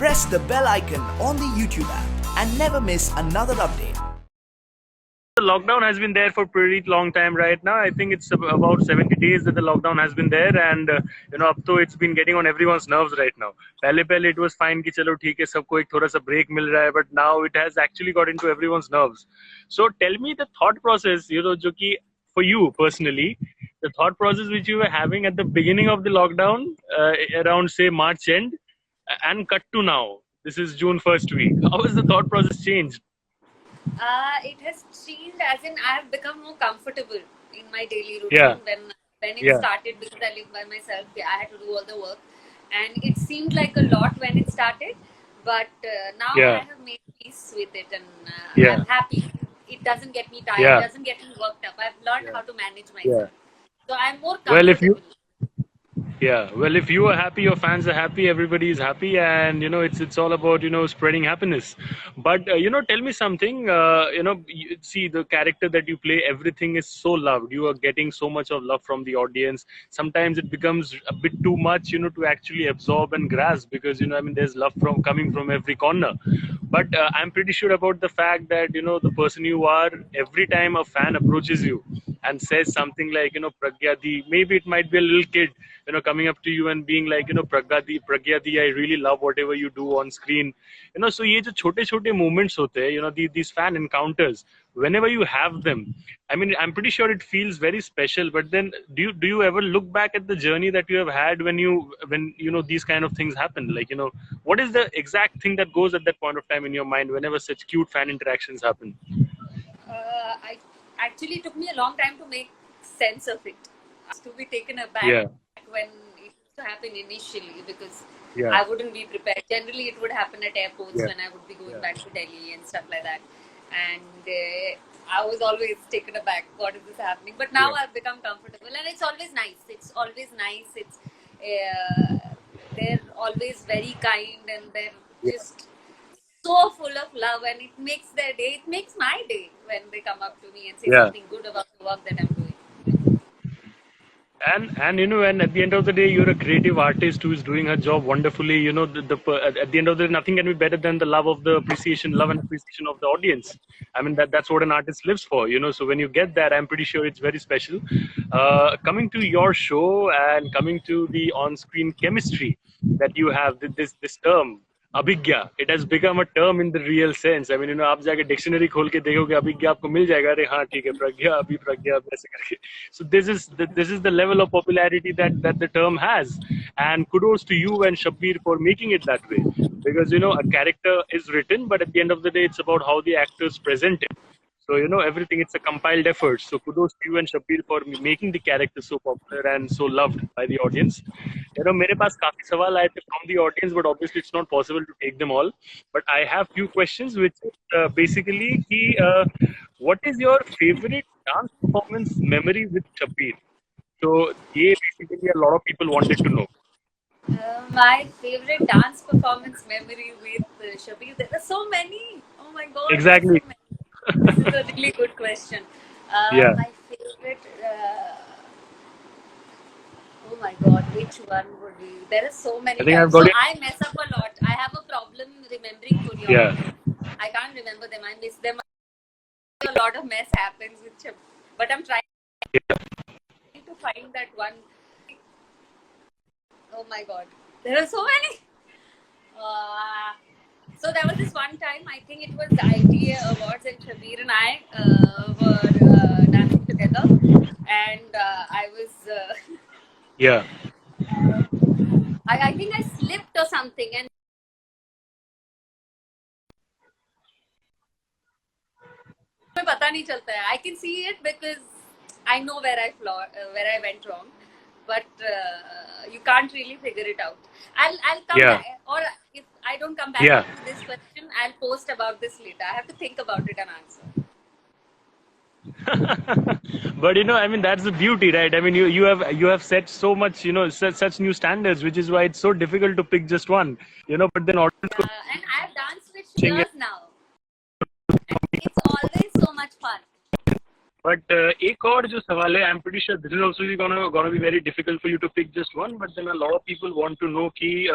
press the bell icon on the YouTube app and never miss another update. The lockdown has been there for pretty long time right now. I think it's about 70 days that the lockdown has been there, and up to it's been getting on everyone's nerves right now. Pehle it was fine कि चलो ठीक है सबको एक थोड़ा सा break मिल रहा है, but now it has actually got into everyone's nerves. So tell me the thought process, जो कि for you personally, the thought process which you were having at the beginning of the lockdown, around say March end, and cut to now. This is June first week. How has the thought process changed? It has changed as in I have become more comfortable in my daily routine when it started, because I live by myself. I had to do all the work, and it seemed like a lot when it started, but now I have made peace with it, and I'm happy. It doesn't get me tired, it doesn't get me worked up. I've learned how to manage myself. So I'm more comfortable. Well, if you are happy, your fans are happy, everybody is happy, and it's all about spreading happiness. But tell me something. See the character that you play, everything is so loved. You are getting so much of love from the audience. Sometimes it becomes a bit too much, to actually absorb and grasp, because there's love coming from every corner. But I'm pretty sure about the fact that the person you are, every time a fan approaches you and says something like Pragya Di, maybe it might be a little kid coming up to you and being like Pragya Di, I really love whatever you do on screen. So ye jo छोटे moments hote hain, these fan encounters, whenever you have them, I'm pretty sure it feels very special. But then do you ever look back at the journey that you have had when these kind of things happen? Like what is the exact thing that goes at that point of time in your mind whenever such cute fan interactions happen? I actually took me a long time to make sense of it, to be taken aback when it used to happen initially, because I wouldn't be prepared. Generally it would happen at airports when I would be going back to Delhi and stuff like that, and I was always taken aback, what is this happening? But now I've become comfortable, and it's always nice. It's they're always very kind, and they're just so full of love, and it makes their day. It makes my day when they come up to me and say something good about the work that I'm doing. And and at the end of the day, you're a creative artist who is doing her job wonderfully. At the end of the day, nothing can be better than the love and appreciation of the audience. That's what an artist lives for. So when you get that, I'm pretty sure it's very special. Coming to your show and coming to the on-screen chemistry that you have, this term Abhigya, it has become a term in the real sense. आप जाके dictionary खोल के देखोगे अभिज्ञा आपको मिल जाएगा. अरे हाँ ठीक है प्रज्ञा ऐसे करके. So this is the level of popularity that the term has, and kudos to you and Shabbir for making it that way, because a character is written, but at the end of the day it's about how the actors present it. So everything, it's a compiled effort. So kudos to you and Shabbir for making the character so popular and so loved by the audience. मेरे पास काफी सवाल आए थे from the audience, but obviously it's not possible to take them all. But I have few questions, which is basically what is your favorite dance performance memory with Shabbir? So basically a lot of people wanted to know. My favorite dance performance memory with Shabbir. There are so many. Oh my God. Exactly. This is a really good question. My favorite. Oh my God, which one would be? There are so many. I mess up a lot. I have a problem remembering choreography. I can't remember them. I miss them. A lot of mess happens with Shabbir, but I'm trying to find that one. Oh my God, there are so many. So there was this one time, I think it was the ITA Awards, and Shabbir and I were dancing together, and I was I think I slipped or something, and पता नहीं चलता है. I can see it because I know where I went wrong, but you can't really figure it out. I'll come back, or if I don't come back to this question, I'll post about this later. I have to think about it and answer. But that's the beauty, right? You have set so much, such new standards, which is why it's so difficult to pick just one. But then and I've danced with singers now. And it's always so much fun. But एक और जो सवाल है, I'm pretty sure this is also gonna be very difficult for you to pick just one. But then a lot of people want to know कि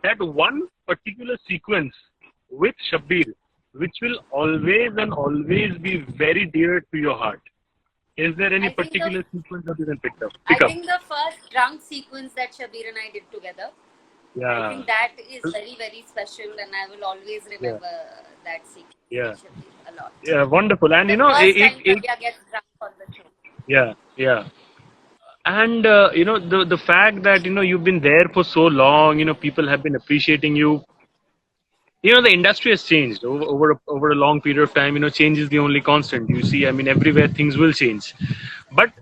that one particular sequence with Shabbir, which will always and always be very dear to your heart? Is there any particular sequence that you can pick up? I think the first drunk sequence that Shabbir and I did together. Yeah. I think that is very, very special, and I will always remember that sequence. Yeah. A lot. Yeah, wonderful. And the first time Kavya gets drunk on the show. Yeah, yeah. And the fact that you've been there for so long, people have been appreciating you. The industry has changed over a long period of time. Change is the only constant. You see, I mean, everywhere things will change. But